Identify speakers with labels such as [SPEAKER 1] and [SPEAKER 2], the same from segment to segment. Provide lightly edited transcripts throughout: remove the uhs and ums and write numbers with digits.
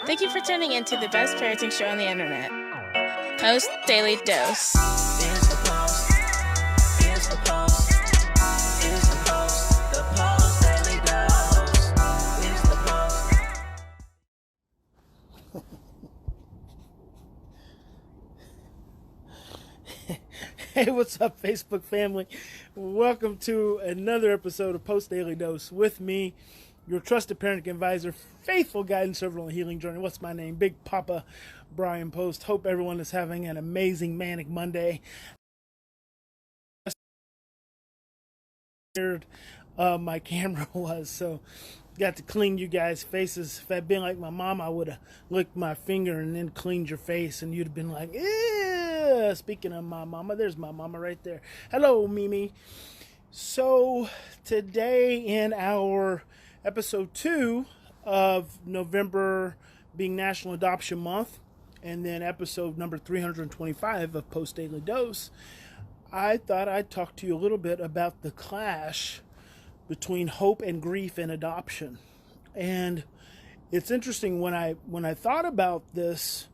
[SPEAKER 1] Thank you for tuning in to the best parenting show on the internet, Post Daily Dose.
[SPEAKER 2] It's the Post. It's the Post. It's the Post. The Post Daily Dose. It's the Post.
[SPEAKER 3] Hey, what's up, Facebook family? Welcome to another episode of Post Daily Dose with me, your trusted parenting advisor, faithful guide and servant on the healing journey. What's my name? Big Papa Bryan+Post. Hope everyone is having an amazing manic Monday. My camera was, so got to clean you guys' faces. If I'd been like my mom, I would have licked my finger and then cleaned your face, and you'd have been like, ew. Speaking of my mama, there's my mama right there. Hello, Mimi. So today in our episode 2 of November being National Adoption Month, and then episode number 325 of Post Daily Dose, I thought I'd talk to you a little bit about the clash between hope and grief in adoption. And it's interesting, when I thought about this,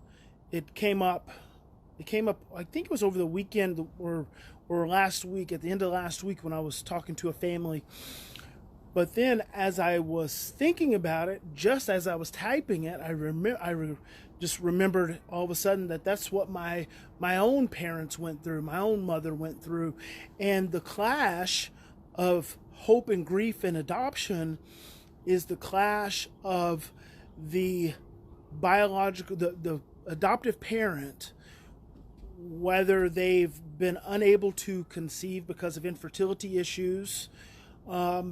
[SPEAKER 3] it came up, I think it was over the weekend or last week, at the end of last week, when I was talking to a family. But then as I was thinking about it, just as I was typing it, I just remembered all of a sudden that that's what my own parents went through, my own mother went through. And the clash of hope and grief in adoption is the clash of the biological, the adoptive parent, whether they've been unable to conceive because of infertility issues,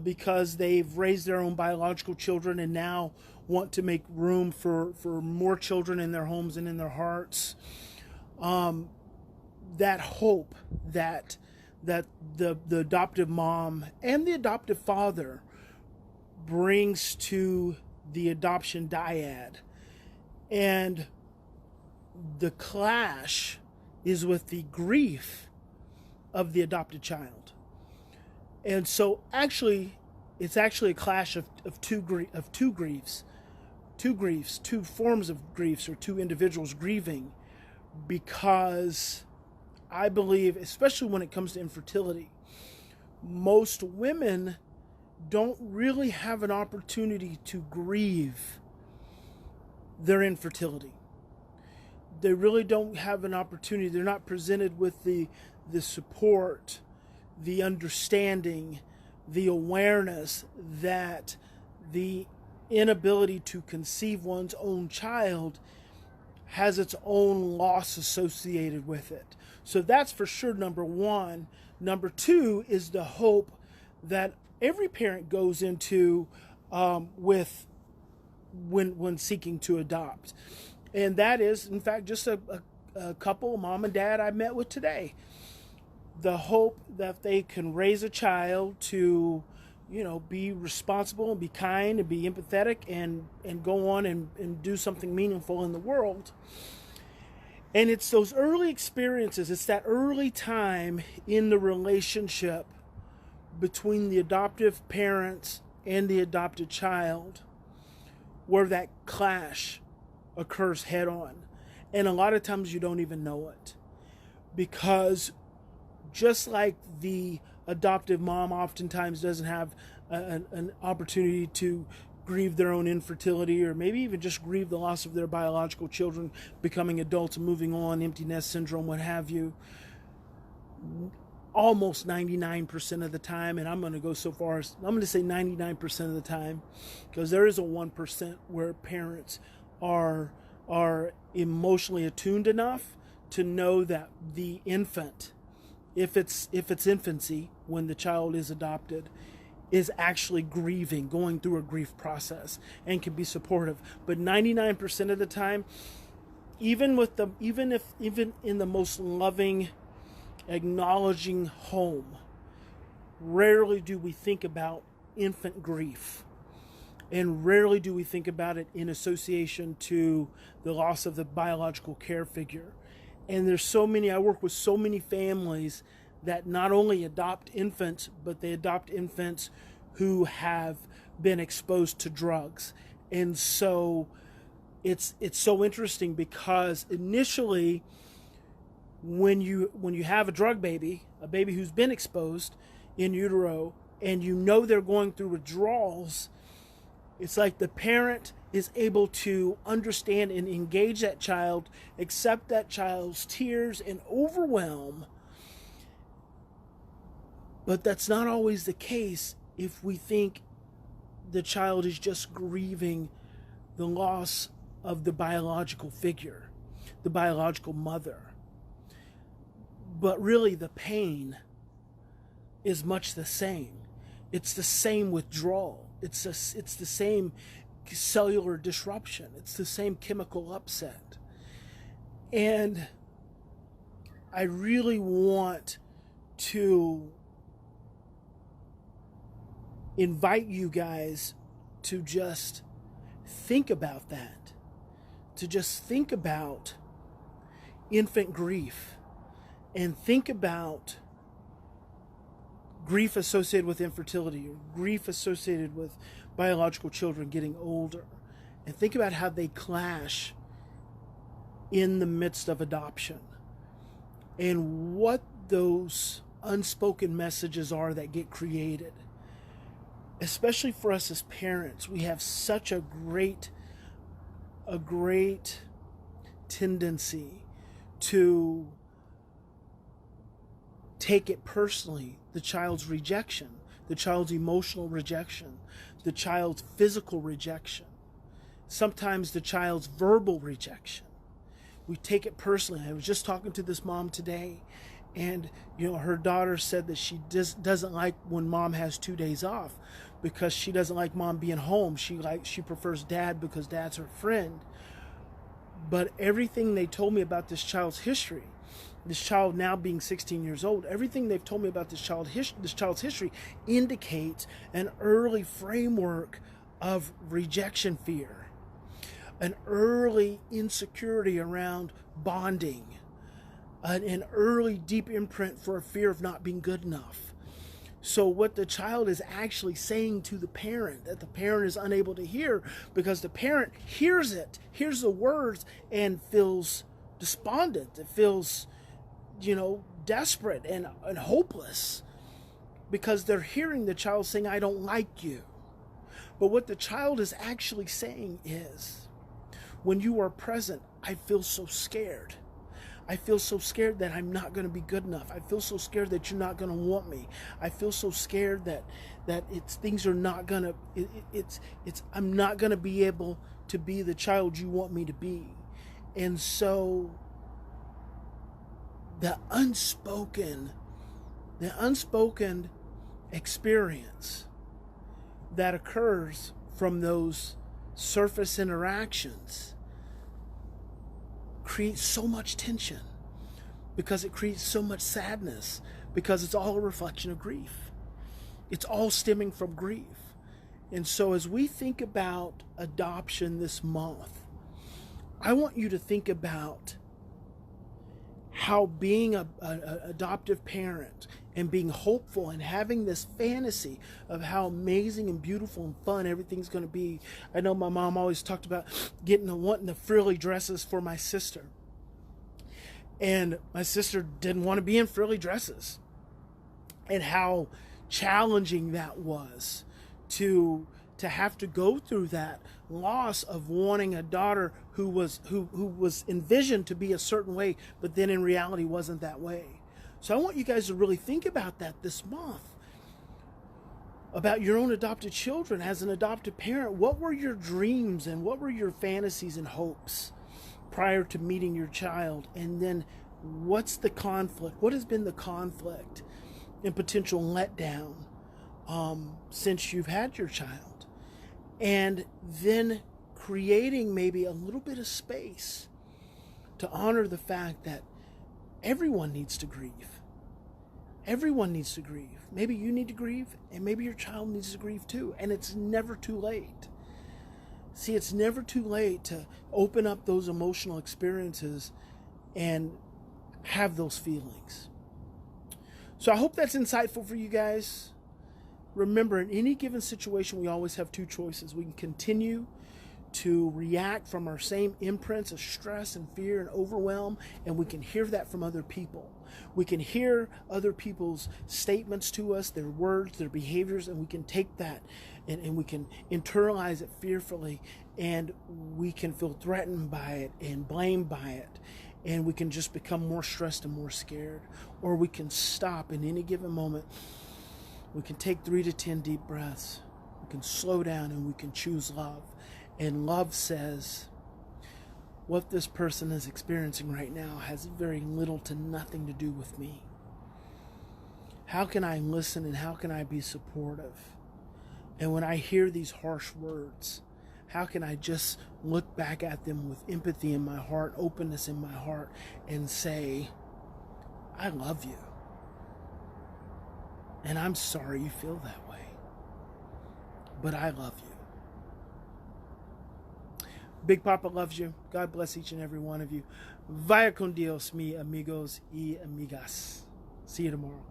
[SPEAKER 3] because they've raised their own biological children and now want to make room for more children in their homes and in their hearts. That hope that the adoptive mom and the adoptive father brings to the adoption dyad. And the clash is with the grief of the adopted child. And so it's actually a clash of two griefs, two forms of griefs, or two individuals grieving, because I believe, especially when it comes to infertility, most women don't really have an opportunity to grieve their infertility. They really don't have an opportunity. They're not presented with the support, the understanding, the awareness that the inability to conceive one's own child has its own loss associated with it. So that's for sure number one. Number two is the hope that every parent goes into with when seeking to adopt. And that is, in fact, just a couple, mom and dad, I met with today. The hope that they can raise a child to, be responsible and be kind and be empathetic and go on and do something meaningful in the world. And it's those early experiences, it's that early time in the relationship between the adoptive parents and the adopted child where that clash occurs head on. And a lot of times you don't even know it, because just like the adoptive mom oftentimes doesn't have an opportunity to grieve their own infertility, or maybe even just grieve the loss of their biological children becoming adults and moving on, empty nest syndrome, what have you, almost 99% of the time, and I'm going to go so far as I'm going to say 99% of the time, because there is a 1% where parents are emotionally attuned enough to know that the infant, if it's infancy when the child is adopted, is actually grieving, going through a grief process, and can be supportive. But 99% of the time, even in the most loving, acknowledging home, rarely do we think about infant grief. And rarely do we think about it in association to the loss of the biological care figure. And I work with so many families that not only adopt infants, but they adopt infants who have been exposed to drugs. And so it's so interesting because initially, when you have a drug baby, a baby who's been exposed in utero, and you know they're going through withdrawals, it's like the parent is able to understand and engage that child, accept that child's tears and overwhelm. But that's not always the case if we think the child is just grieving the loss of the biological figure, the biological mother. But really the pain is much the same. It's the same withdrawal. It's the same cellular disruption. It's the same chemical upset. And I really want to invite you guys to just think about that, to just think about infant grief, and think about grief associated with infertility, or grief associated with biological children getting older, and think about how they clash in the midst of adoption, and what those unspoken messages are that get created. Especially for us as parents, we have such a great tendency to take it personally, the child's rejection, the child's emotional rejection, the child's physical rejection, sometimes the child's verbal rejection. We take it personally. I was just talking to this mom today, and her daughter said that she doesn't like when mom has 2 days off because she doesn't like mom being home. She prefers dad because dad's her friend. But everything they told me about this child's history, this child now being 16 years old, everything they've told me about this child's history indicates an early framework of rejection fear, an early insecurity around bonding, an early deep imprint for a fear of not being good enough. So what the child is actually saying to the parent, that the parent is unable to hear, because the parent hears the words, and feels despondent. It feels, desperate and hopeless, because they're hearing the child saying, I don't like you. But what the child is actually saying is, when you are present, I feel so scared. I feel so scared that I'm not going to be good enough. I feel so scared that you're not going to want me. I feel so scared that things are not going to, I'm not going to be able to be the child you want me to be. And so the unspoken experience that occurs from those surface interactions creates so much tension, because it creates so much sadness, because it's all a reflection of grief. It's all stemming from grief. And so as we think about adoption this month, I want you to think about how being an adoptive parent and being hopeful and having this fantasy of how amazing and beautiful and fun everything's going to be. I know my mom always talked about wanting the frilly dresses for my sister. And my sister didn't want to be in frilly dresses. And how challenging that was to have to go through that loss of wanting a daughter who was envisioned to be a certain way, but then in reality wasn't that way. So I want you guys to really think about that this month, about your own adopted children. As an adopted parent, what were your dreams and what were your fantasies and hopes prior to meeting your child? And then what's the conflict? What has been the conflict and potential letdown since you've had your child? And then creating maybe a little bit of space to honor the fact that everyone needs to grieve. Everyone needs to grieve. Maybe you need to grieve, and maybe your child needs to grieve too. And it's never too late. See, it's never too late to open up those emotional experiences and have those feelings. So I hope that's insightful for you guys. Remember, in any given situation, we always have two choices. We can continue to react from our same imprints of stress and fear and overwhelm, and we can hear that from other people. We can hear other people's statements to us, their words, their behaviors, and we can take that and we can internalize it fearfully, and we can feel threatened by it and blamed by it, and we can just become more stressed and more scared. Or we can stop in any given moment. We can take 3 to 10 deep breaths. We can slow down, and we can choose love. And love says, what this person is experiencing right now has very little to nothing to do with me. How can I listen, and how can I be supportive? And when I hear these harsh words, how can I just look back at them with empathy in my heart, openness in my heart, and say, I love you. And I'm sorry you feel that way. But I love you. Big Papa loves you. God bless each and every one of you. Vaya con Dios, mi amigos y amigas. See you tomorrow.